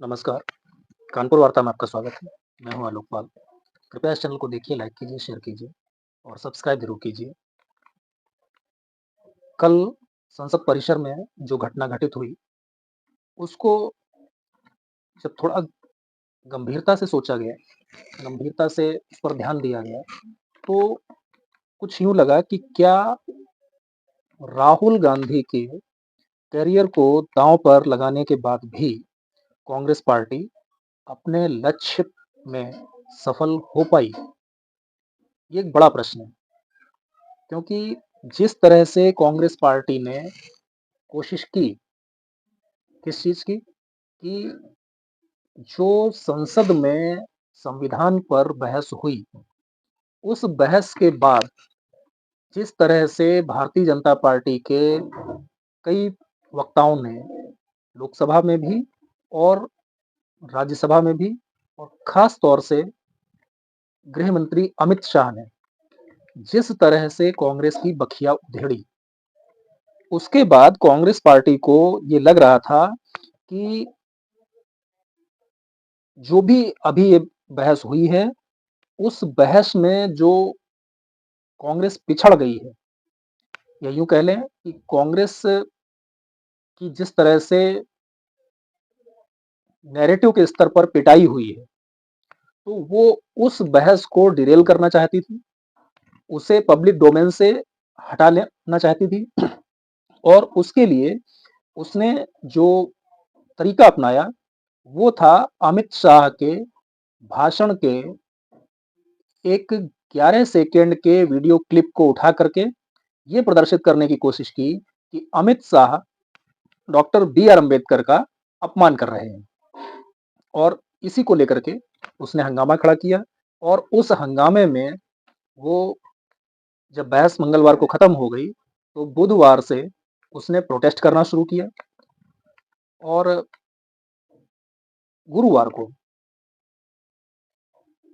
नमस्कार, कानपुर वार्ता में आपका स्वागत है। मैं हूँ आलोक पाल। कृपया इस चैनल को देखिए, लाइक कीजिए, शेयर कीजिए और सब्सक्राइब ज़रूर कीजिए। कल संसद परिसर में जो घटना घटित हुई, उसको जब थोड़ा गंभीरता से सोचा गया, गंभीरता से उस पर ध्यान दिया गया, तो कुछ यूँ लगा कि क्या राहुल गांधी के करियर को दाँव पर लगाने के बाद भी कांग्रेस पार्टी अपने लक्ष्य में सफल हो पाई? ये एक बड़ा प्रश्न है। क्योंकि जिस तरह से कांग्रेस पार्टी ने कोशिश की, किस चीज़ की? कि जो संसद में संविधान पर बहस हुई, उस बहस के बाद जिस तरह से भारतीय जनता पार्टी के कई वक्ताओं ने लोकसभा में भी और राज्यसभा में भी और ख़ास तौर से गृह मंत्री अमित शाह ने जिस तरह से कांग्रेस की बखिया उधेड़ी, उसके बाद कांग्रेस पार्टी को ये लग रहा था कि जो भी अभी ये बहस हुई है, उस बहस में जो कांग्रेस पिछड़ गई है, या यूँ कह लें कि कांग्रेस की जिस तरह से नैरेटिव के स्तर पर पिटाई हुई है, तो वो उस बहस को डिरेल करना चाहती थी, उसे पब्लिक डोमेन से हटा लेना चाहती थी और उसके लिए उसने जो तरीका अपनाया, वो था अमित शाह के भाषण के एक 11 सेकंड के वीडियो क्लिप को उठा करके ये प्रदर्शित करने की कोशिश की कि Amit Shah doctor B R Ambedkar का अपमान कर रहे हैं और इसी को लेकर के उसने हंगामा खड़ा किया और उस हंगामे में वो जब बहस मंगलवार को खत्म हो गई, तो बुधवार से उसने प्रोटेस्ट करना शुरू किया और गुरुवार को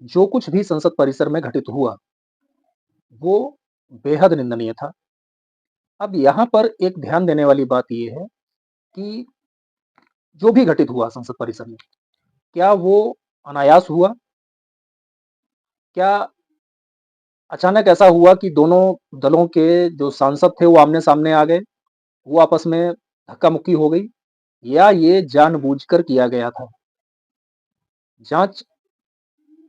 जो कुछ भी संसद परिसर में घटित हुआ, वो बेहद निंदनीय था। अब यहाँ पर एक ध्यान देने वाली बात ये है कि जो भी घटित हुआ संसद परिसर में, क्या वो अनायास हुआ? क्या अचानक ऐसा हुआ कि दोनों दलों के जो सांसद थे वो आमने-सामने आ गए, वो आपस में धक्का-मुक्की हो गई, या ये जानबूझकर किया गया था? जाँच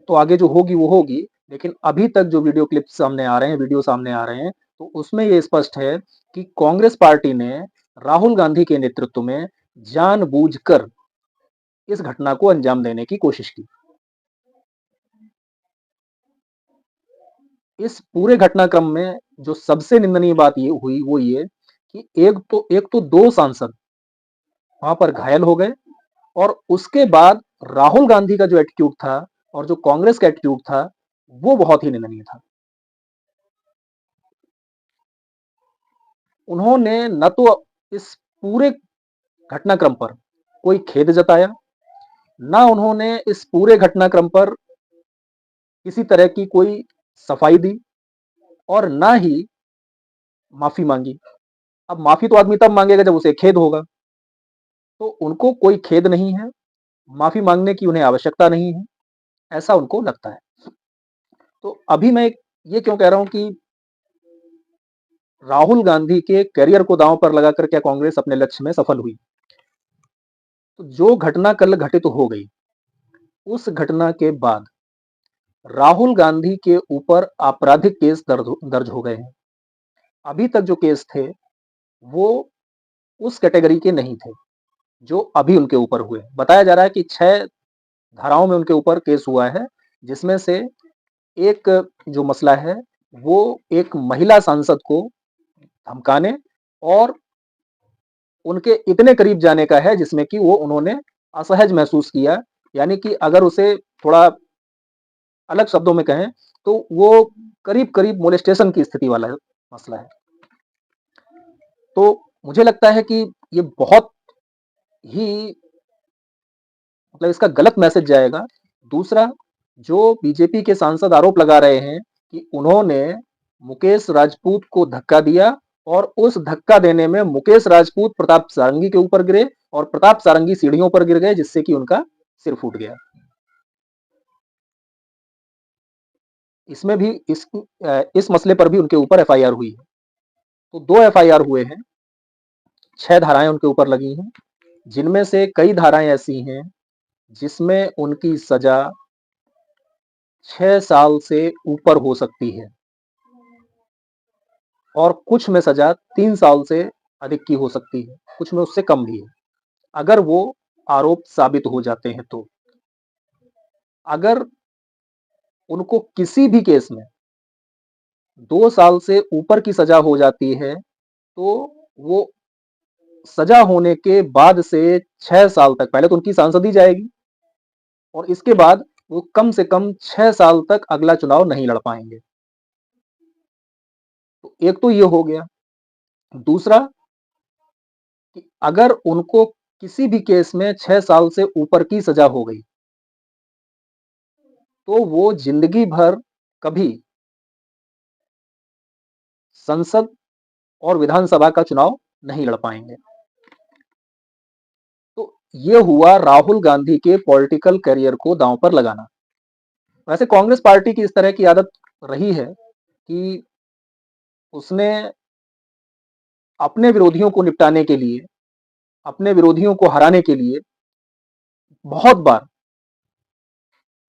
तो आगे जो होगी वो होगी, लेकिन अभी तक जो वीडियो क्लिप्स सामने आ रहे हैं, वीडियो सामने आ रहे हैं, तो उसमें ये स्पष्ट है कि कांग्रेस पार्टी ने राहुल गांधी के नेतृत्व में जानबूझकर इस घटना को अंजाम देने की कोशिश की। इस पूरे घटनाक्रम में जो सबसे निंदनीय बात ये हुई वो ये कि एक तो 2 सांसद वहाँ पर घायल हो गए और उसके बाद राहुल गांधी का जो एटीट्यूड था और जो कांग्रेस का एटीट्यूड था, वो बहुत ही निंदनीय था। उन्होंने न तो इस पूरे घटनाक्रम पर कोई खेद जताया, ना उन्होंने इस पूरे घटनाक्रम पर किसी तरह की कोई सफाई दी और ना ही माफी मांगी। अब माफी तो आदमी तब मांगेगा जब उसे खेद होगा, तो उनको कोई खेद नहीं है, माफी मांगने की उन्हें आवश्यकता नहीं है, ऐसा उनको लगता है। तो अभी मैं ये क्यों कह रहा हूं कि राहुल गांधी के करियर को दांव पर लगाकर क्या कांग्रेस अपने लक्ष्य में सफल हुई? तो जो घटना कल घटित हो गई, उस घटना के बाद राहुल गांधी के ऊपर आपराधिक केस दर्ज हो गए हैं। अभी तक जो केस थे, वो उस कैटेगरी के नहीं थे, जो अभी उनके ऊपर हुए। बताया जा रहा है कि 6 धाराओं में उनके ऊपर केस हुआ है, जिसमें से एक जो मसला है, वो एक महिला सांसद को धमकाने और उनके इतने करीब जाने का है, जिसमें कि वो उन्होंने असहज महसूस किया। यानी कि अगर उसे थोड़ा अलग शब्दों में कहें, तो वो करीब-करीब मोलेस्टेशन की स्थिति वाला मसला है। तो मुझे लगता है कि ये बहुत ही मतलब इसका गलत मैसेज जाएगा। दूसरा, जो बीजेपी के सांसद आरोप लगा रहे हैं कि उन्होंने मुकेश राजपूत को धक्का दिया और उस धक्का देने में मुकेश राजपूत प्रताप सारंगी के ऊपर गिरे और प्रताप सारंगी सीढ़ियों पर गिर गए, जिससे कि उनका सिर फूट गया। इसमें भी इस मसले पर भी उनके ऊपर एफआईआर हुई है। तो 2 एफआईआर हुए हैं, 6 धाराएं उनके ऊपर लगी हैं, जिनमें से कई धाराएं ऐसी हैं जिसमें उनकी सजा 6 साल से ऊपर हो सकती है और कुछ में सजा 3 साल से अधिक की हो सकती है, कुछ में उससे कम भी है, अगर वो आरोप साबित हो जाते हैं तो। अगर उनको किसी भी केस में 2 साल से ऊपर की सजा हो जाती है, तो वो सजा होने के बाद से 6 साल तक, पहले तो उनकी सांसदी जाएगी और इसके बाद वो कम से कम 6 साल तक अगला चुनाव नहीं लड़ पाएंगे। तो एक तो ये हो गया। दूसरा कि अगर उनको किसी भी केस में 6 साल से ऊपर की सजा हो गई, तो वो जिंदगी भर कभी संसद और विधानसभा का चुनाव नहीं लड़ पाएंगे। तो ये हुआ राहुल गांधी के पॉलिटिकल करियर को दांव पर लगाना। वैसे कांग्रेस पार्टी की इस तरह की आदत रही है कि उसने अपने विरोधियों को निपटाने के लिए, अपने विरोधियों को हराने के लिए बहुत बार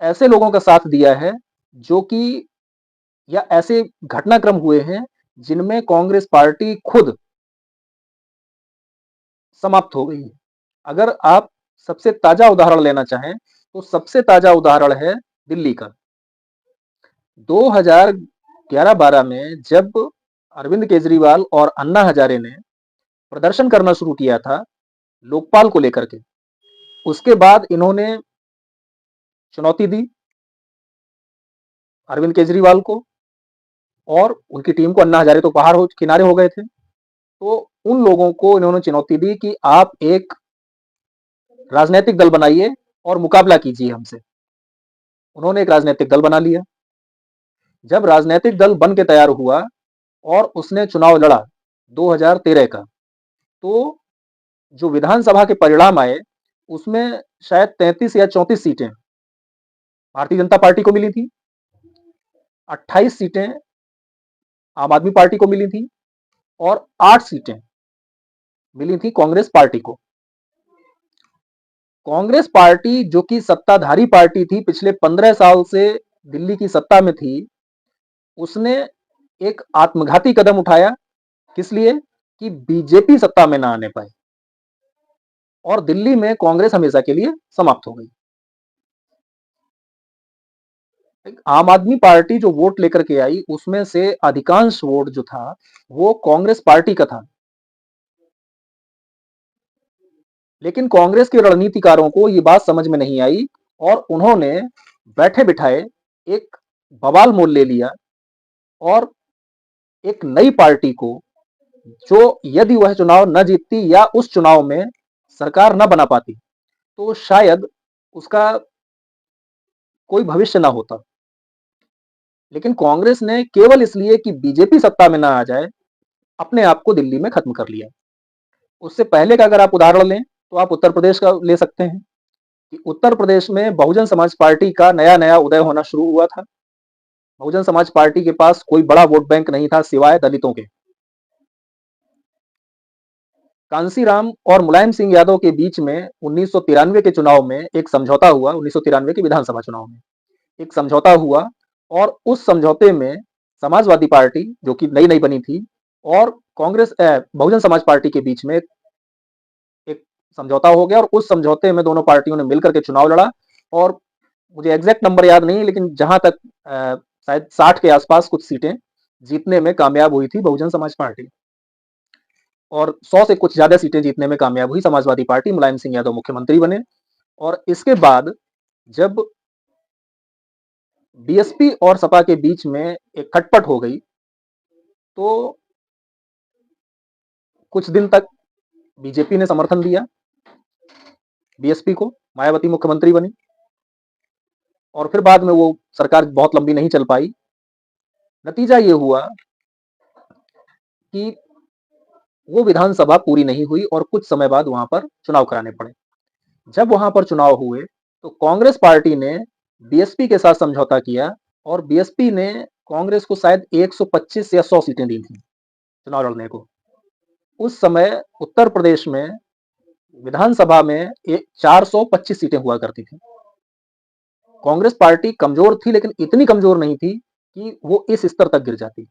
ऐसे लोगों का साथ दिया है जो कि, या ऐसे घटनाक्रम हुए हैं जिनमें कांग्रेस पार्टी खुद समाप्त हो गई है। अगर आप सबसे ताजा उदाहरण लेना चाहें तो सबसे ताजा उदाहरण है दिल्ली का। 2011-12 में जब अरविंद केजरीवाल और अन्ना हजारे ने प्रदर्शन करना शुरू किया था लोकपाल को लेकर के, उसके बाद इन्होंने चुनौती दी अरविंद केजरीवाल को और उनकी टीम को। अन्ना हजारे तो बाहर हो किनारे हो गए थे, तो उन लोगों को इन्होंने चुनौती दी कि आप एक राजनीतिक दल बनाइए और मुकाबला कीजिए हमसे। उन्होंने एक राजनीतिक दल बना लिया। जब राजनीतिक दल बन के तैयार हुआ और उसने चुनाव लड़ा 2013 का, तो जो विधानसभा के परिणाम आए उसमें शायद 33 या 34 सीटें भारतीय जनता पार्टी को मिली थी, 28 सीटें आम आदमी पार्टी को मिली थी और 8 सीटें मिली थी कांग्रेस पार्टी को। कांग्रेस पार्टी जो कि सत्ताधारी पार्टी थी, पिछले 15 साल से दिल्ली की सत्ता में थी, उसने एक आत्मघाती कदम उठाया। किस लिए? कि बीजेपी सत्ता में ना आने पाए और दिल्ली में कांग्रेस हमेशा के लिए समाप्त हो गई। आम आदमी पार्टी जो वोट लेकर के आई उसमें से अधिकांश वोट जो था वो कांग्रेस पार्टी का था, लेकिन कांग्रेस के रणनीतिकारों को ये बात समझ में नहीं आई और उन्होंने बैठे बिठाए एक बवाल मोल ले लिया और एक नई पार्टी को, जो यदि वह चुनाव न जीतती या उस चुनाव में सरकार न बना पाती तो शायद उसका कोई भविष्य ना होता, लेकिन कांग्रेस ने केवल इसलिए कि बीजेपी सत्ता में ना आ जाए अपने आप को दिल्ली में खत्म कर लिया। उससे पहले का अगर आप उदाहरण लें तो आप उत्तर प्रदेश का ले सकते हैं कि उत्तर प्रदेश में बहुजन समाज पार्टी का नया नया उदय होना शुरू हुआ था। बहुजन समाज पार्टी के पास कोई बड़ा वोट बैंक नहीं था सिवाय दलितों के। कांसीराम और मुलायम सिंह यादव के बीच में 1993 के चुनाव में एक समझौता हुआ, 1993 के विधानसभा चुनाव में एक समझौता हुआ और उस समझौते में समाजवादी पार्टी जो कि नई नई बनी थी और कांग्रेस बहुजन समाज पार्टी के बीच में एक समझौता हो गया और उस समझौते में दोनों पार्टियों ने मिलकर के चुनाव लड़ा और मुझे एग्जैक्ट नंबर याद नहीं, लेकिन जहां तक शायद 60 के आसपास कुछ सीटें जीतने में कामयाब हुई थी बहुजन समाज पार्टी और 100 से कुछ ज्यादा सीटें जीतने में कामयाब हुई समाजवादी पार्टी। मुलायम सिंह यादव मुख्यमंत्री बने और इसके बाद जब बीएसपी और सपा के बीच में एक खटपट हो गई तो कुछ दिन तक बीजेपी ने समर्थन दिया बीएसपी को, मायावती मुख्यमंत्री बनी और फिर बाद में वो सरकार बहुत लंबी नहीं चल पाई। नतीजा ये हुआ कि वो विधानसभा पूरी नहीं हुई और कुछ समय बाद वहां पर चुनाव कराने पड़े। जब वहां पर चुनाव हुए तो कांग्रेस पार्टी ने बीएसपी के साथ समझौता किया और बीएसपी ने कांग्रेस को शायद 125 या 100 सीटें दी थी चुनाव लड़ने को। उस समय उत्तर प्रदेश में विधानसभा में 425 सीटें हुआ करती थी। कांग्रेस पार्टी कमजोर थी, लेकिन इतनी कमजोर नहीं थी कि वो इस स्तर तक गिर जाती।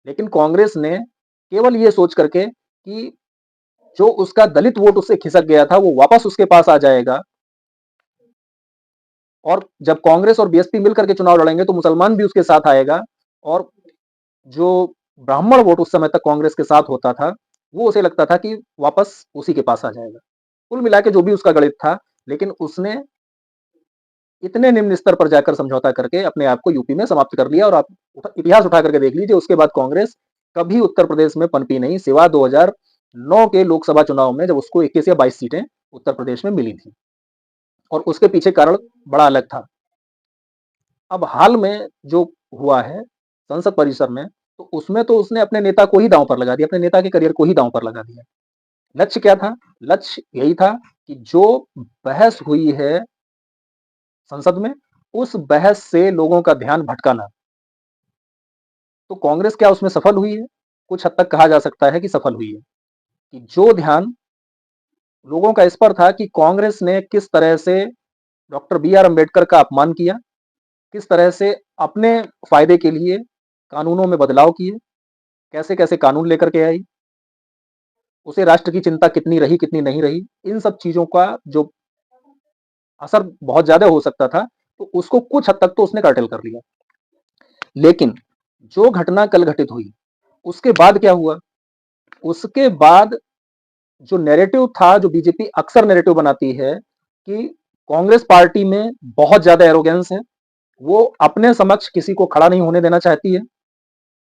लेकिन कांग्रेस ने केवल ये सोच करके कि जो उसका दलित वोट उससे खिसक गया था वो वापस उसके पास आ जाएगा, और जब कांग्रेस और बीएसपी मिलकर के चुनाव लड़ेंगे तो मुसलमान भी उसके साथ आएगा, और जो ब्राह्मण वोट उस समय तक कांग्रेस के साथ होता था वो उसे लगता था कि वापस उसी के पास आ जाएगा। कुल मिला के जो भी उसका गणित था, लेकिन उसने इतने निम्न स्तर पर जाकर समझौता करके अपने आप को यूपी में समाप्त कर लिया। और आप इतिहास उठा करके देख लीजिए, उसके बाद कांग्रेस कभी उत्तर प्रदेश में पनपी नहीं, सिवा 2009 के लोकसभा चुनाव में, जब उसको 21 या 22 सीटें उत्तर प्रदेश में मिली थी, और उसके पीछे कारण बड़ा अलग था। अब हाल में जो हुआ है संसद परिसर में, तो उसमें तो उसने अपने नेता को ही दांव पर लगा दिया, अपने नेता के करियर को ही दांव पर लगा दिया। लक्ष्य क्या था? लक्ष्य यही था कि जो बहस हुई है संसद में, उस बहस से लोगों का ध्यान भटकाना। तो कांग्रेस क्या उसमें सफल हुई है? कुछ हद तक कहा जा सकता है कि सफल हुई है, कि जो ध्यान लोगों का इस पर था कि कांग्रेस ने किस तरह से डॉक्टर बी आर अम्बेडकर का अपमान किया, किस तरह से अपने फायदे के लिए कानूनों में बदलाव किए, कैसे कैसे कानून लेकर के आई, उसे राष्ट्र की चिंता कितनी रही कितनी नहीं रही, इन सब चीजों का जो असर बहुत ज्यादा हो सकता था, तो उसको कुछ हद तक तो उसने कर्टेल कर लिया। लेकिन जो घटना कल घटित हुई उसके बाद क्या हुआ? उसके बाद जो नैरेटिव था, जो बीजेपी अक्सर नैरेटिव बनाती है कि कांग्रेस पार्टी में बहुत ज्यादा एरोगेंस है, वो अपने समक्ष किसी को खड़ा नहीं होने देना चाहती है,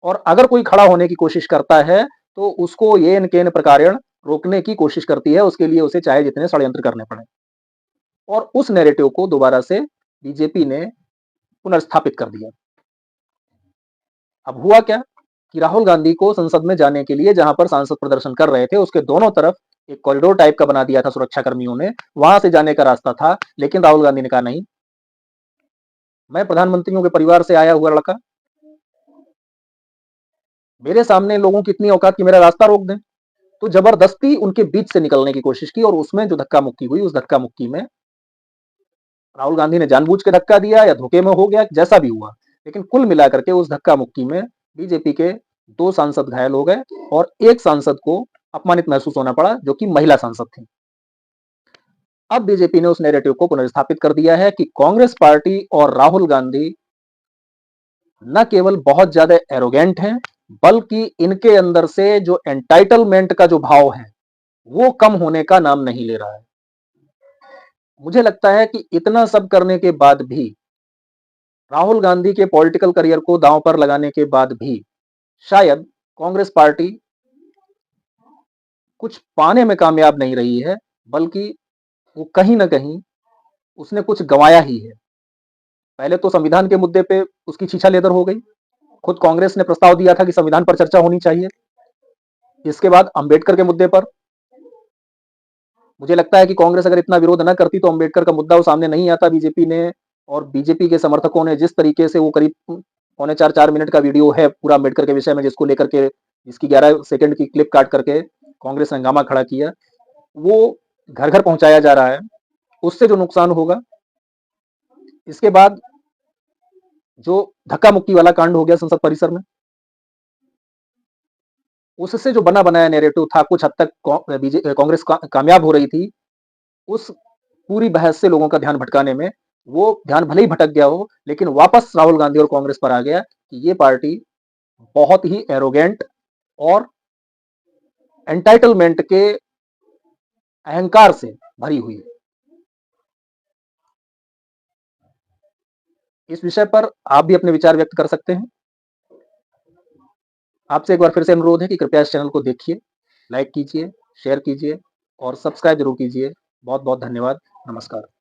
और अगर कोई खड़ा होने की कोशिश करता है तो उसको ये न केन प्रकारेण रोकने की कोशिश करती है, उसके लिए उसे चाहे जितने षड्यंत्र करने पड़े। और उस नैरेटिव को दोबारा से बीजेपी ने पुनर्स्थापित कर दिया। अब हुआ क्या कि राहुल गांधी को संसद में जाने के लिए, जहां पर सांसद प्रदर्शन कर रहे थे उसके दोनों तरफ एक कॉरिडोर टाइप का बना दिया था सुरक्षा कर्मियों ने, वहां से जाने का रास्ता था। लेकिन राहुल गांधी ने कहा नहीं, मैं प्रधानमंत्रियों के परिवार से आया हुआ लड़का, मेरे सामने लोगों की इतनी औकात कि मेरा रास्ता रोक दें। तो जबरदस्ती उनके बीच से निकलने की कोशिश की, और उसमें जो धक्का मुक्की हुई, उस धक्का मुक्की में राहुल गांधी ने जानबूझ के धक्का दिया या धोखे में हो गया, जैसा भी हुआ, लेकिन कुल मिलाकर के उस धक्का मुक्की में बीजेपी के 2 सांसद घायल हो गए, और एक सांसद को अपमानित महसूस होना पड़ा, जो कि महिला सांसद थी। अब बीजेपी ने उस नैरेटिव को पुनर्स्थापित कर दिया है कि कांग्रेस पार्टी और राहुल गांधी न केवल बहुत ज्यादा एरोगेंट हैं, बल्कि इनके अंदर से जो एंटाइटलमेंट का जो भाव है वो कम होने का नाम नहीं ले रहा है। मुझे लगता है कि इतना सब करने के बाद भी, राहुल गांधी के पॉलिटिकल करियर को दांव पर लगाने के बाद भी, शायद कांग्रेस पार्टी कुछ पाने में कामयाब नहीं रही है, बल्कि वो कहीं ना कहीं उसने कुछ गंवाया ही है। पहले तो संविधान के मुद्दे पे उसकी छीछा लेदर हो गई, खुद कांग्रेस ने प्रस्ताव दिया था कि संविधान पर चर्चा होनी चाहिए। इसके बाद अंबेडकर के मुद्दे पर मुझे लगता है कि कांग्रेस अगर इतना विरोध न करती तो अंबेडकर का मुद्दा वो सामने नहीं आता। बीजेपी ने और बीजेपी के समर्थकों ने जिस तरीके से, वो करीब 3.25-4 मिनट का वीडियो है पूरा अम्बेडकर के विषय में, जिसको लेकर के, जिसकी 11 सेकंड की क्लिप काट करके कांग्रेस ने हंगामा खड़ा किया, वो घर घर पहुंचाया जा रहा है। उससे जो नुकसान होगा, इसके बाद जो धक्का मुक्की वाला कांड हो गया संसद परिसर में, उससे जो बना बनाया नैरेटिव था, कुछ हद तक कांग्रेस कामयाब हो रही थी उस पूरी बहस से लोगों का ध्यान भटकाने में। वो ध्यान भले ही भटक गया हो, लेकिन वापस राहुल गांधी और कांग्रेस पर आ गया कि ये पार्टी बहुत ही एरोगेंट और एंटाइटलमेंट के अहंकार से भरी हुई है। इस विषय पर आप भी अपने विचार व्यक्त कर सकते हैं। आपसे एक बार फिर से अनुरोध है कि कृपया इस चैनल को देखिए, लाइक कीजिए, शेयर कीजिए और सब्सक्राइब जरूर कीजिए। बहुत बहुत धन्यवाद। नमस्कार।